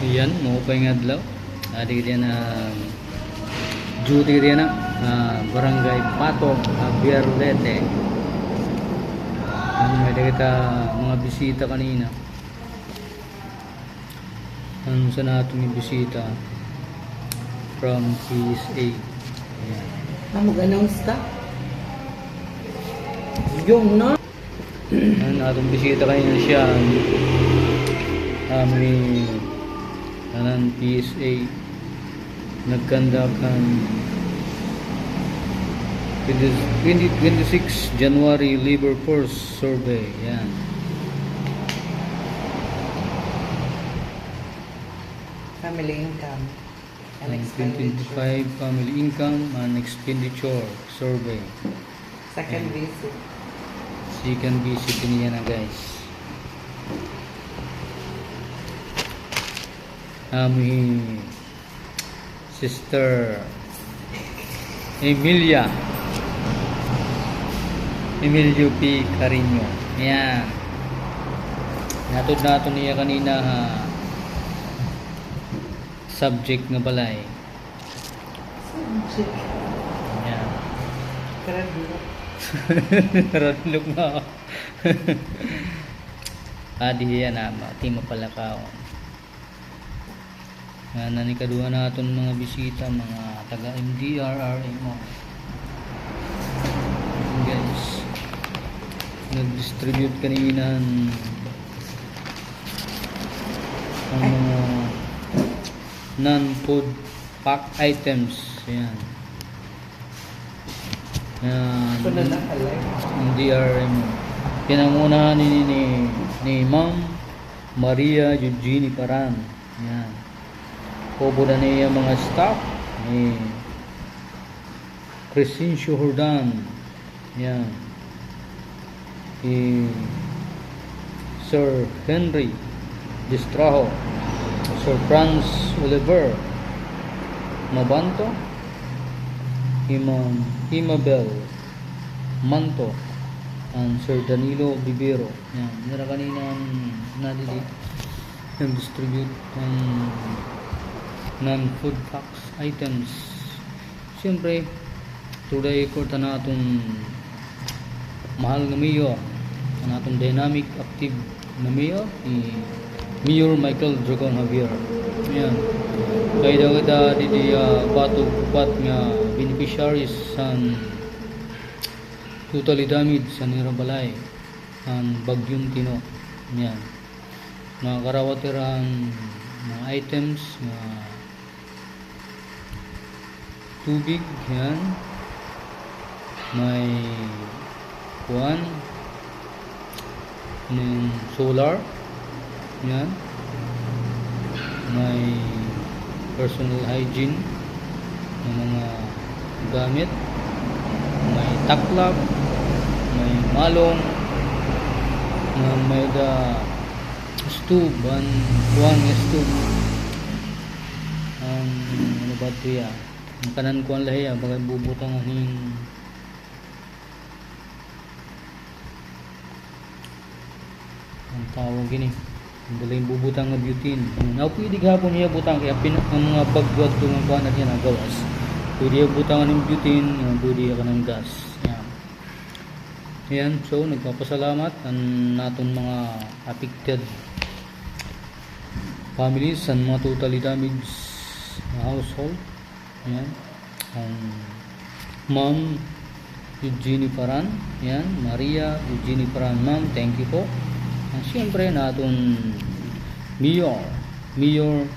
Iyan, mo pa nga adlaw. Adi diyan na duty diyan na Barangay Patog, Bierlete. May kita mga bisita kanina. Ano sa natin yung bisita from PSA. Ayan. Mag-announce ka? Yung na? Ano natin bisita kanina siya. May kanan PSA nagkandakan 2026 January Labor Force Survey. Yan. Family income and Ang expenditure. 2025 Family Income and Expenditure Survey. Second visit. Second visit niya na guys. Aming Sister Emilio P. Carino. Ayan. Natod nato niya kanina subject nga balay. Subject. Ayan. Karaglo. Radlog na ako. Adi yan ti mapalakaon. Nga nanikaduha naton mga bisita, mga taga MDRRMO. Guys, nag-distribute kanina ang mga non-food pack items. Ayan. Ayan. Ito na lang alay. Ang DRM. Pinangunahan ni Ma'am Maria Eugenie Paran. Yan. Pobo na niya mga staff ni Crescencio Jordan. Yan. Sir Henry Distrajo, Sir Franz Oliver Mabanto, Imam Himabel Manto, and Sir Danilo Bibero. Yan, nira kanina nadili yung distribute ng non-food packs items. Siyempre, today ko tanatong mahal nga mayor, tanatong dynamic active na mayor, ni Mayor Michael Dragon Javier. Yan. Kaya daw kita didi bato kupat nga beneficiaries sa totally damaged sa Nirabalay ang Bagyong Tino. Yan. Mga karawatiran mga items na tubig. Yan. May kuwan ng solar. Yan. May personal hygiene ng mga gamit. May taklap, may malong, may da stove, buwang stove. Ano ba ito ya? Ang kanan ko ang lahi, bagay bubutang ang tawag gini. Ang daling bubutang nga butane. Pwede gapon niya butang, kaya ang mga bagwag ito ng kuwan na niya nagawas. Pwede butangan ng butane, pwede ka ng gas. Yan. Yan, so nagpapasalamat ang naton mga affected families and mga totally damaged household. Yan. Ma'am Eugenie Paran. Yan, Maria Eugenie Paran. Ma'am, thank you po. And siyempre naton Mayor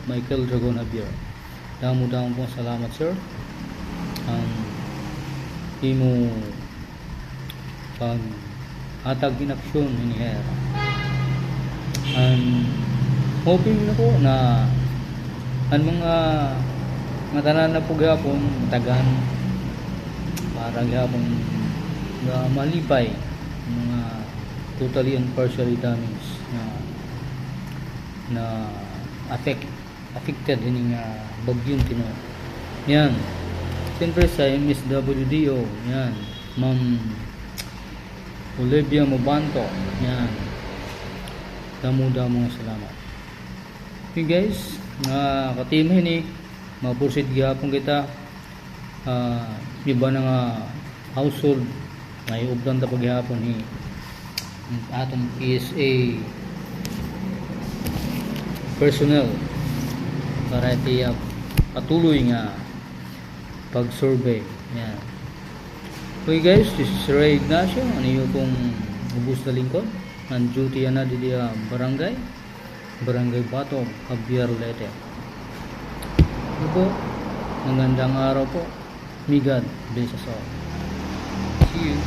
Michael Dragon Javier. Damo-damo po salamat sir. Imo pag atag in action in here. Hoping na po na ang mga matanan na po gapon matagan para gapon malipay mga totally and partially damaged na affected ini nga Bagyong Tino. Yan. Siyempre sa MSWDO, yan. Ma'am Olivia Mabanto, yan. Damo-damo salamat. Okay guys, nga katimhin ni mapursid gyapon kita iba na nga household na iubdan ta paghapon ni atong PSA personnel para tiyak patuloy nga pag-survey. Yan. Okay guys, this is Ray Ignacio. Ano yung kong ubus na lingkod? Ang duty na di Barangay Bato, Javier Leyte. Ito po, magandang araw po. May God bless us all. See you.